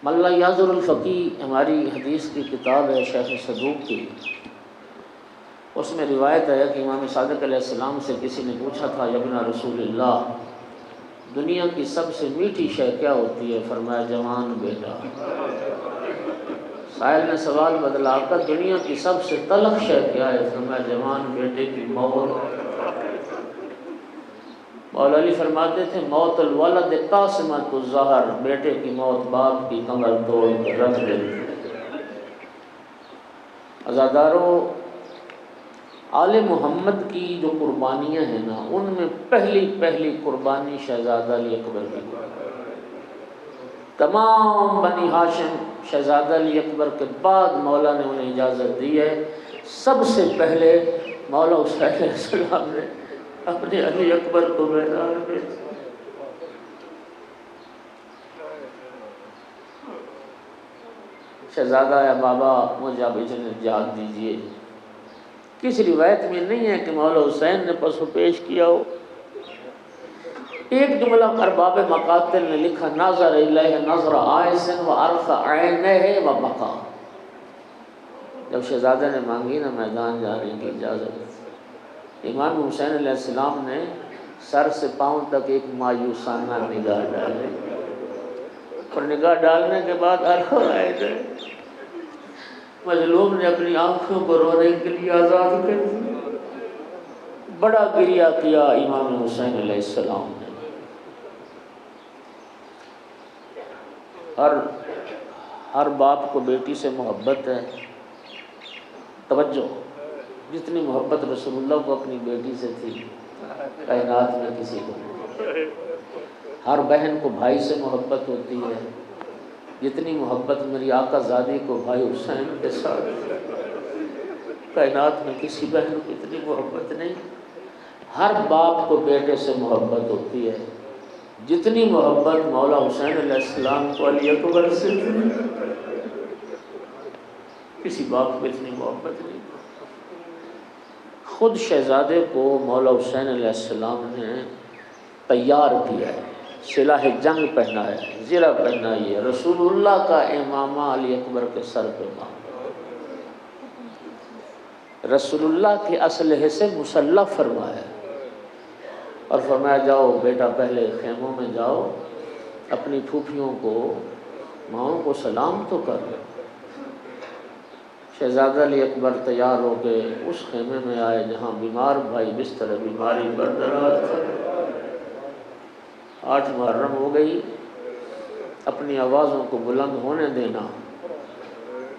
ملا یازر الفقی ہماری حدیث کی کتاب ہے شیخ صدوق کی، اس میں روایت ہے کہ امام صادق علیہ السلام سے کسی نے پوچھا تھا یا ابن رسول اللہ دنیا کی سب سے میٹھی شے کیا ہوتی ہے؟ فرمایا جوان بیٹا۔ سائل نے سوال بدلا کر دنیا کی سب سے تلخ شے کیا ہے؟ فرمایا جوان بیٹے کی موت۔ مولا علی فرماتے تھے موت الولد قاسمۃ الظہر، بیٹے کی موت باپ کی کمر توڑ کر رکھ دیتی ہے۔ عزادارو، آل محمد کی جو قربانیاں ہیں نا، ان میں پہلی قربانی شہزادہ علی اکبر کی۔ تمام بنی ہاشم شہزادہ علی اکبر کے بعد مولا نے انہیں اجازت دی ہے، سب سے پہلے مولا حسین علیہ السلام نے اپنے علی اکبر کو میدان میں شہزادہ یا بابا مجھے اب اجازت دیجیے۔ کس روایت میں نہیں ہے کہ مولا حسین نے پس و پیش کیا ہو۔ ایک جملہ ارباب مقاتل نے لکھا نظر الیہ نظر آئس و ارفع عینہ و بقا۔ جب شہزادہ نے مانگی نا میدان جانے کی اجازت، امام حسین علیہ السلام نے سر سے پاؤں تک ایک مایوسانہ نگاہ ڈالی، اور نگاہ ڈالنے کے بعد ارفع عینہ، مظلوم نے اپنی آنکھوں کو رونے کے لیے آزاد کر دیا۔ بڑا گریہ کیا امام حسین علیہ السلام نے۔ ہر باپ کو بیٹی سے محبت ہے، توجہ، جتنی محبت رسول اللہ کو اپنی بیٹی سے تھی کائنات میں کسی کو نہیں۔ ہر بہن کو بھائی سے محبت ہوتی ہے، جتنی محبت میری آقا زادی کو بھائی حسین کے ساتھ کائنات میں کسی بہن کو اتنی محبت نہیں۔ ہر باپ کو بیٹے سے محبت ہوتی ہے، جتنی محبت مولا حسین علیہ السلام کو علی اکبر سے تھی، کسی باپ کو اتنی محبت نہیں۔ خود شہزادے کو مولا حسین علیہ السلام نے تیار کیا ہے، سلاح جنگ پہنا ہے، زرہ پہنائی ہے، رسول اللہ کا امامہ علی اکبر کے سر پہ مانگا، رسول اللہ کے اسلحے سے مسلح فرمایا اور فرمایا جاؤ بیٹا پہلے خیموں میں جاؤ، اپنی پھوپھیوں کو ماؤں کو سلام تو کر لو۔ شہزادہ علی اکبر تیار ہو کے اس خیمے میں آئے جہاں بیمار بھائی بستر بیماری بردراز تھا۔ 8 محرم ہو گئی، اپنی آوازوں کو بلند ہونے دینا۔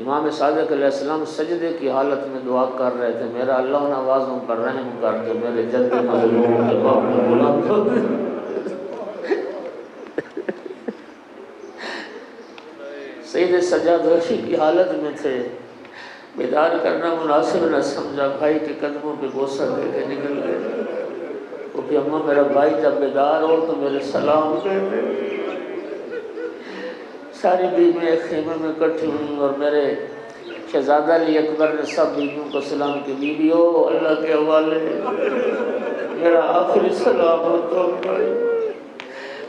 امام صادق علیہ السلام سجدے کی حالت میں دعا کر رہے تھے، میرا اللہ ان آوازوں پر رحم کر دے، میرے جد مظلوم کے باپ میں بلند ہو دے۔ سید سجاد وحشی کی حالت میں تھے، بیدار کرنا مناسب نہ سمجھا، بھائی کے قدموں پہ بوسہ دے کے نکل گئے۔ وہ کہ اماں میرا بھائی جب بیدار ہو تو میرے سلام کہتے۔ ساری بیویاں ایک خیمے میں اکٹھی ہوئیں اور میرے شہزادہ علی اکبر نے سب بیویوں کو سلام کی، بیویو اللہ کے حوالے میرا آخری سلام ہو تو بھائی۔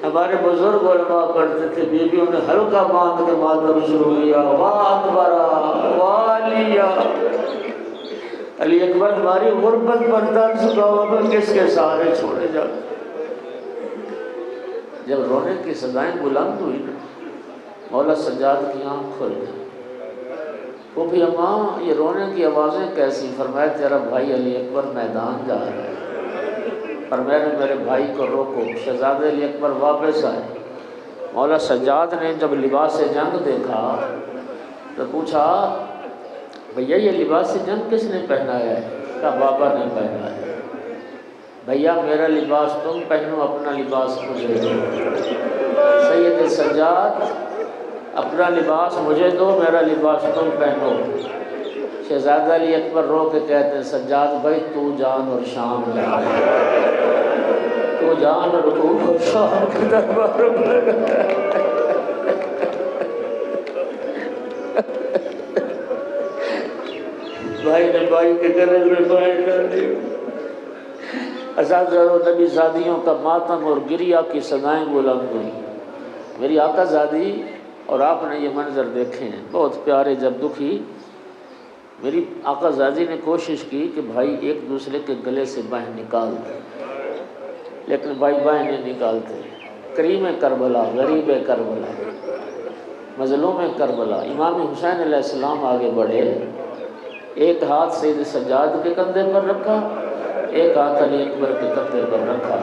ہمارے بزرگ علماء پڑھتے تھے، بیویوں نے ہلکا باندھ کے ماتم شروع کیا، واہ اکبرہ والیا۔ علی اکبر ہماری غربت پر ترس کھاؤ، ہمیں کس کے سہارے چھوڑے جاتے۔ جب رونے کی صدائیں بلند ہوئی نا، مولا سجاد کی آنکھ کھل گئی۔ وہ بھی اماں یہ رونے کی آوازیں کیسی؟ فرمایا تیرا بھائی علی اکبر میدان جا رہا ہے، اور میں نے میرے بھائی کو روکو۔ شہزادہ علی اکبر واپس آئے، مولا سجاد نے جب لباس جنگ دیکھا تو پوچھا بھیا یہ لباس جنگ کس نے پہنایا ہے؟ کہا بابا نے پہنا ہے۔ بھیا میرا لباس تم پہنو، اپنا لباس مجھے دو۔ سید سجاد اپنا لباس مجھے دو، میرا لباس تم پہنو۔ شہزادہ علی اکبر رو کے کہتے ہیں سجاد بھائی تو جان اور شام جان، تو جان اور روح اور شام کے دربار میں۔ بھائی نے بھائی کے گلے میں بائیں ڈال دی۔ اساتذہ و نبی زادیوں کا ماتم اور گریہ کی صدائیں بلند ہوئی۔ میری آقا زادی اور آپ نے یہ منظر دیکھے ہیں بہت پیارے. جب دکھی میری آقا زادی نے کوشش کی کہ بھائی ایک دوسرے کے گلے سے بائیں نکال دیں، لیکن بھائی بائیں نہیں نکالتے. کریم کربلا، غریب کربلا، مظلوم کربلا، امام حسین علیہ السلام آگے بڑھے، ایک ہاتھ سید سجاد کے کندھے پر رکھا، ایک ہاتھ علی اکبر کے کندھے پر رکھا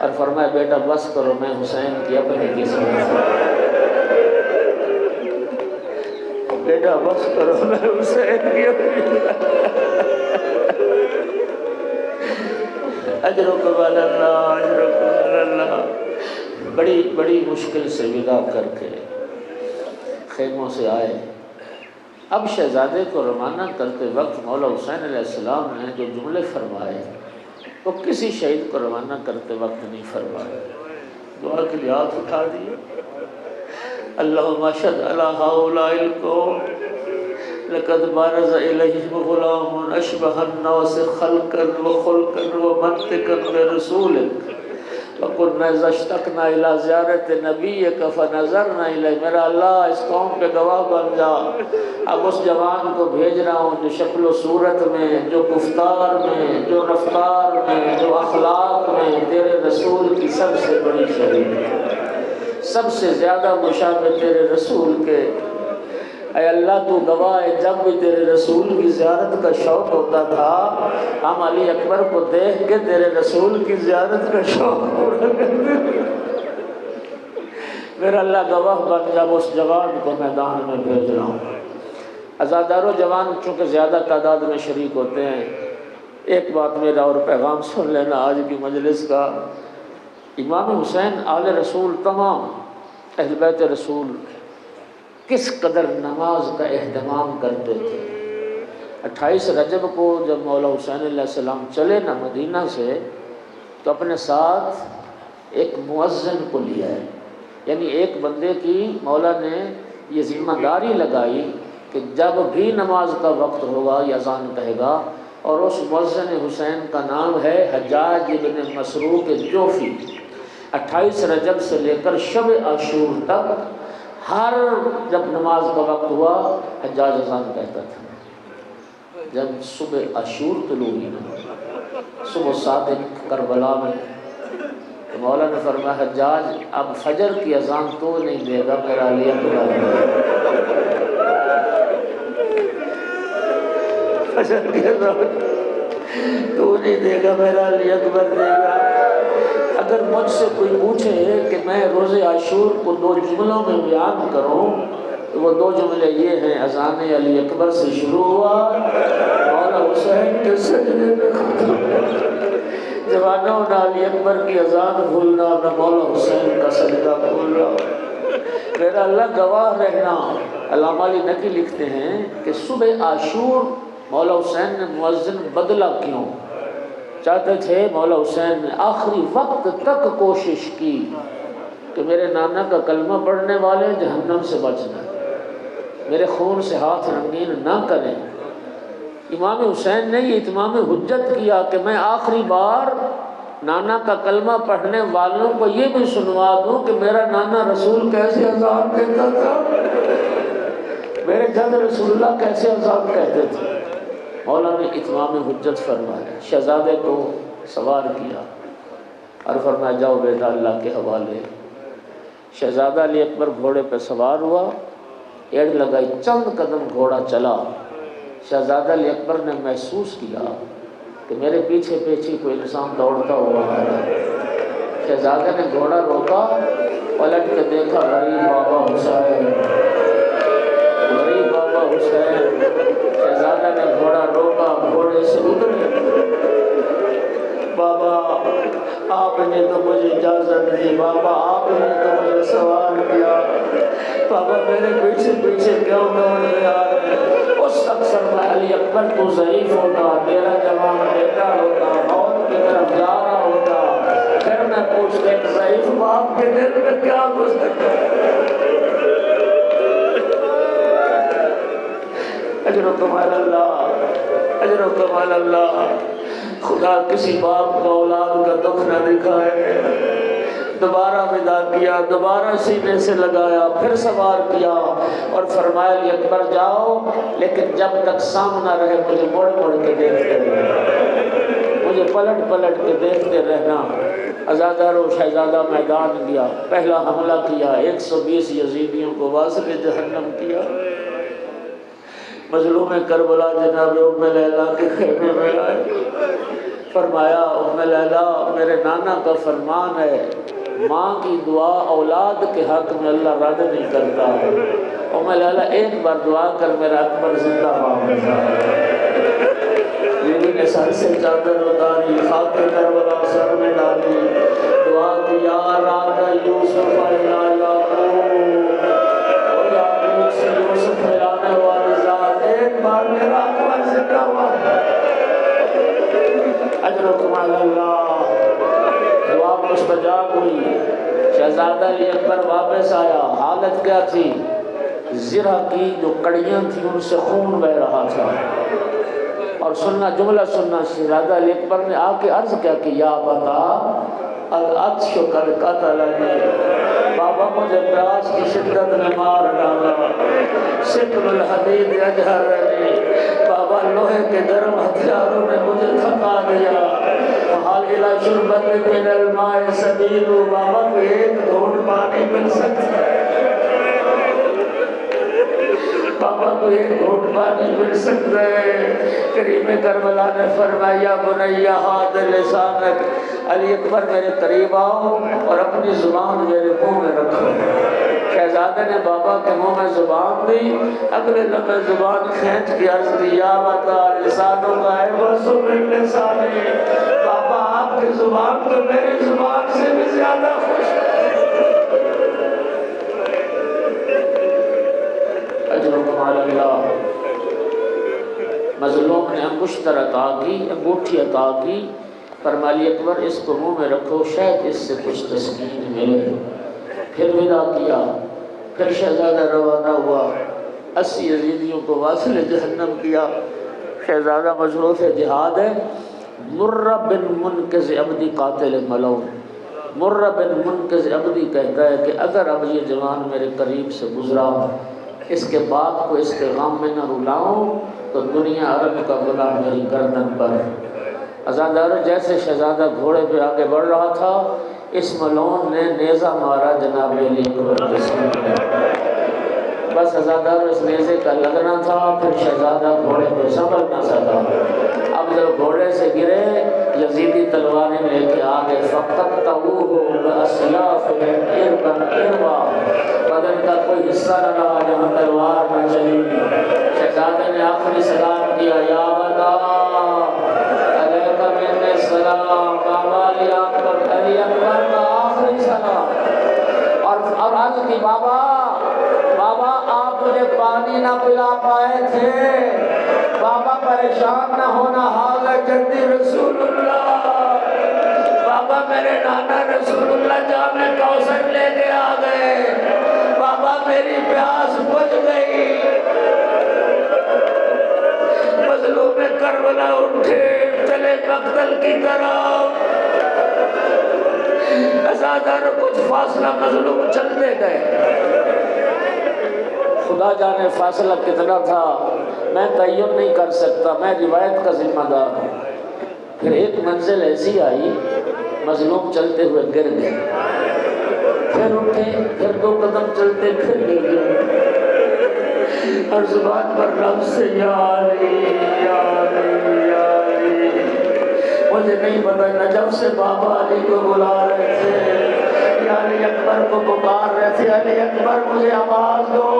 اور فرمایا بیٹا بس کرو، میں حسین کی اپنی قسمت ہوں. بیٹا بس کرو، میں حسین کی اپنی. اجرکم علی اللہ، اجرکم علی اللہ. بڑی مشکل سے ودا کر کے خیموں سے آئے. اب شہزادے کو روانہ کرتے وقت مولا حسین علیہ السلام نے جو جملے فرمائے وہ کسی شہید کو روانہ کرتے وقت نہیں فرمائے. دعا کے لیے ہاتھ اٹھا دیے. اللہم اشہد علی ہؤلاء القوم لقد بارز الیہم غلام اشبہ الناس خلقا وخلقا ومنطقا برسولک وقلنا اذا اشتقنا الى زیارت نبیک فنظرنا الیہ. میرا اللہ اس قوم پہ گواہ بن جا. اب اس جوان کو بھیج رہا ہوں جو شکل و صورت میں، جو گفتار میں، جو رفتار میں، جو اخلاق میں تیرے رسول کی سب سے بڑی شریک ہے، سب سے زیادہ مشابہ تیرے رسول کے. اے اللہ تو گواہ ہے، جب بھی تیرے رسول کی زیارت کا شوق ہوتا تھا ہم علی اکبر کو دیکھ کے تیرے رسول کی زیارت کا شوق پورا کرتے. میرا اللہ گواہ بن جب اس جوان کو میدان میں بھیج رہا ہوں. عزادارو جوان چونکہ زیادہ تعداد میں شریک ہوتے ہیں، ایک بات میرا اور پیغام سن لینا آج کی مجلس کا. امام حسین آل رسول، تمام اہل بیت رسول کس قدر نماز کا اہتمام کرتے تھے. 28 رجب کو جب مولا حسین علیہ السلام چلے نا مدینہ سے تو اپنے ساتھ ایک مؤذن کو لیا ہے. یعنی ایک بندے کی مولا نے یہ ذمہ داری لگائی کہ جب بھی نماز کا وقت ہوگا یہ اذان کہے گا. اور اس مؤذن حسین کا نام ہے حجاج ابن مسروق جوفی. 28 رجب سے لے کر شب عاشور تک ہر جب نماز کا وقت ہوا حجاج اذان کہتا تھا. جب صبح عاشور طلوع ہوئی نا، صبح صادق کربلا میں، تو مولا نے فرمایا حجاج اب فجر کی اذان تو نہیں دے گا، میرا علی اکبر فجر کی اذان تو نہیں دے گا، میرا علی اکبر دے گا. اگر مجھ سے کوئی پوچھے کہ میں روز عاشور کو 2 جملوں میں بیان کروں تو وہ 2 جملے یہ ہیں: اذان علی اکبر سے شروع ہوا، مولا حسین کے سجدے میں ختم. جوانوں نہ علی اکبر کی اذان بھولنا، نہ مولا حسین کا سجدہ بھولنا. میرا اللہ گواہ رہنا. علامہ علی نقی لکھتے ہیں کہ صبح عاشور مولا حسین نے مؤذن بدلا کیوں؟ چاہتے تھے مولا حسین نے آخری وقت تک کوشش کی کہ میرے نانا کا کلمہ پڑھنے والے جہنم سے بچنا، میرے خون سے ہاتھ رنگین نہ کریں. امام حسین نے یہ اتمام حجت کیا کہ میں آخری بار نانا کا کلمہ پڑھنے والوں کو یہ بھی سنوا دوں کہ میرا نانا رسول کیسے اذان کہتا تھا، میرے جد رسول اللہ کیسے اذان کہتے تھے. مولا نے اتمام حجت فرمایا. شہزادے کو سوار کیا اور فرمایا جاؤ بیٹا اللہ کے حوالے. شہزادہ علی اکبر گھوڑے پہ سوار ہوا، ایڑ لگائی، چند قدم گھوڑا چلا. شہزادہ علی اکبر نے محسوس کیا کہ میرے پیچھے پیچھے کوئی انسان دوڑتا ہوا ہے. شہزادہ نے گھوڑا روکا، پلٹ کے دیکھا، غریب بابا حسین، غریب بابا حسین. شہزادہ نے گھوڑا روکا، گھوڑے سے اترے. بابا آپ نے تو مجھے اجازت دی، بابا آپ نے تو مجھے سوال کیا، بابا میرے پیچھے پیچھے کیوں دوڑنے آ رہے؟ اس اکثر میں علی اکبر تو ضعیف ہوتا، میرا جوان بیٹا ہوتا، موت کی طرف جا رہا ہوتا، پھر میں پوچھتا ایک ضعیف باپ کے دل میں کیا گزرتا ہے. اجرکم علی اللہ، اجرکم علی اللہ. خدا کسی باپ کو اولاد کا دکھ نہ دکھائے. دوبارہ ودا کیا، دوبارہ سینے سے لگایا، پھر سوار کیا اور فرمایا علی اکبر جاؤ، لیکن جب تک سامنا رہے مجھے مڑ مڑ کے دیکھتے رہنا، مجھے پلٹ پلٹ کے دیکھتے رہنا۔ عزادار و شہزادہ میدان گیا، پہلا حملہ کیا، 120 یزیدیوں کو واصل جہنم کیا۔ مظلوم کربلا جناب ام لیلہ کے خیمے میں آئے، فرمایا ام لیلہ میرے نانا کا فرمان ہے، ماں کی دعا اولاد کے حق میں اللہ رد نہیں کرتا۔ ام لیلہ ایک بار دعا کر میرا اکبر زندہ واپس آیا۔ بیوی نے سر سے چادر اتاری، خاک کربلا سر میں ڈالی، دعا کی یا راد یوسف الا یعقوب، او یعقوب سے یوسف لانے والی ذات ایک بار میرا اکبر زندہ ہوا۔ اجرکم علی اللہ، دعا مستجاب ہوئی۔ شہزادہ علی اکبر واپس آیا، حالت کیا تھی؟ زرہ کی جو کڑیاں تھیں ان سے خون بہ رہا تھا، اور سننا جملہ سننا، شہزادہ علی اکبر نے آ کے عرض کیا کہ یا بتا العطش قد قتلنی، بابا مجھے پیاس کی شدت نے مار ڈالا، سقل الحدید اجہرنی، بابا لوہے کے گرم ہتھیاروں نے مجھے تھکا دیا، حال الى شربت من الماء سبیل، بابا کو ایک گھونٹ پانی مل سکتا ہے، بابا کو ایک گھونٹ پانی مل سکتا ہے۔ کریم کربلا نے فرمایا بنیا ہاتھ لسانک، علی اکبر میرے قریب آؤ اور اپنی زبان میرے منہ میں رکھو۔ شہزادے نے بابا کے منہ میں زبان دی، اگلے لمحے زبان کھینچ کے عرض کی یا بتا لسانوں کا ہے برسوں میں لسانی، بابا آپ کی زبان تو میری زبان سے بھی زیادہ خوش ہے۔ اجرکم علی اللہ۔ مظلوم نے انگشتر عطا کی، انگوٹھی عطا کی، فرمایا علی اکبر اس کو منہ میں رکھو، شاید اس سے کچھ تسکین ملے۔ پھر ودا کیا، پھر شہزادہ روانہ ہوا، 80 یزیدیوں کو واصل جہنم کیا۔ شہزادہ مشروط جہاد ہے۔ مرہ بن منقذ عبدی قاتل ملعون، مرہ بن منقذ عبدی کہتا ہے کہ اگر اب یہ جوان میرے قریب سے گزرا، اس کے باپ کو اس کے غم میں نہ رلاؤں تو دنیا عرب کا غلام میری گردن پر۔ عزادار جیسے شہزادہ گھوڑے پہ آگے بڑھ رہا تھا، اس ملعون نے نیزہ مارا جناب علی اکبر کے سینے میں، بس عزادار اس نیزے کا لگنا تھا، پھر شہزادہ گھوڑے پہ سنبھل نہ سکا۔ اب جب گھوڑے سے گرے، یزیدی تلواریں لے کے آگے، فَقَطَّعُوهُ بِأَسْلَافِهِمْ إِرْبًا إِرْبًا، بدن کا کوئی حصہ نہ رہا جہاں تلوار نہ چلی۔ شہزادے نے آخری سلام کیا، یا بتا علیکہ منِ السلام، بابا علی اکبر کا آخری سلام، اور عرض کی بابا آپ مجھے پانی نہ پلا پائے تھے، بابا پریشان نہ ہونا، حال ہے جدی رسول اللہ، بابا میرے نانا رسول اللہ جام کوثر لے کے آ گئے، بابا میری پیاس بجھ گئی۔ مظلوم کربلا اٹھے چلے مقتل کی طرف، عزادار کچھ فاصلہ مظلوم چلتے گئے، خدا جانے فاصلہ کتنا تھا میں تعین نہیں کر سکتا، میں روایت کا ذمہ دار ہوں۔ پھر ایک منزل ایسی آئی، مظلوم چلتے ہوئے گر گئے، پھر اٹھے، پھر 2 قدم چلتے پھر گر گئے، ہر زبان پر لفظ سے یا علی یا علی یا علی۔ مجھے نہیں پتا نجف سے بابا علی کو بلا رہے تھے یا علی اکبر کو پکار رہے تھے، علی اکبر مجھے آواز دو،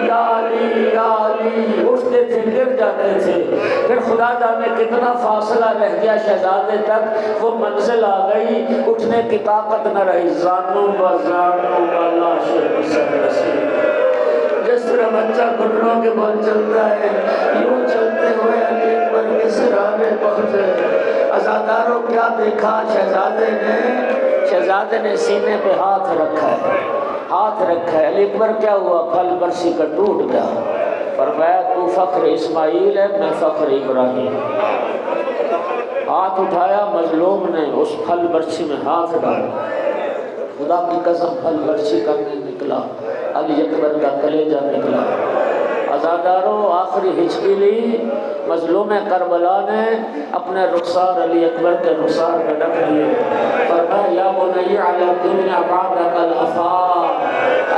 یا علی یا علی، اٹھتے تھے گر جاتے تھے، پھر خدا جانے کتنا فاصلہ رہ گیا شہزادے تک، وہ منزل آ گئی، اٹھنے کی طاقت نہ رہی، زانو لا شیء سرسی، جس طرح بچہ گھٹنوں کے بل چلتا ہے، یوں چلتے ہوئے علی اکبر کے سرانے پہنچے۔ عزاداروں کیا دیکھا، شہزادے نے سینے پہ ہاتھ رکھا ہے، ہاتھ رکھا ہے، علی اکبر کیا ہوا، پھل برسی کا ٹوٹ گیا، فرمایا تو فخر اسماعیل ہے، میں فخر ابراہیم، ہاتھ اٹھایا، مظلوم نے اس پھل برچھی میں ہاتھ ڈالا، خدا کی قسم پھل برچھی کرنے نکلا، علی اکبر کا کلیجہ نکلا۔ عزاداروں آخری ہچکی لی، مظلوم کربلا نے اپنے رخسار علی اکبر کے رخسار میں ڈھک لیے، فرمایا یا بنی علی الدنیا بعدک الافا،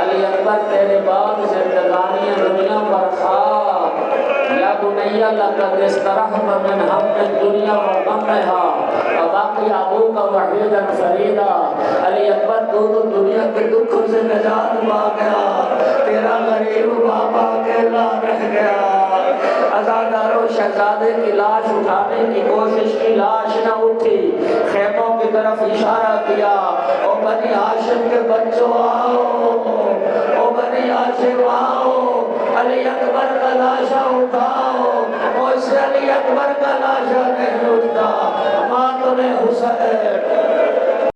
علی اکبر تیرے بعد زندگانی دنیا پر خواہ، یا بنی لقد استرحت من ہم الدنیا و غمها وباقی ابوک وحیدا فریدا، علی اکبر تو دنیا کے دکھوں سے نجات پا گیا، تیرا غریب بابا اکیلا رہ گیا۔ عزاداروں شہزادے کی لاش اٹھانے کی کوشش کی، لاش نہ اٹھی، خیموں کی طرف اشارہ کیا، او بنی ہاشم کے بچوں آؤ، او بنی ہاشم آؤ، علی اکبر کا لاشا اٹھاؤ، مجھ سے علی اکبر کا لاشا نہیں اٹھتا، ماتم حسین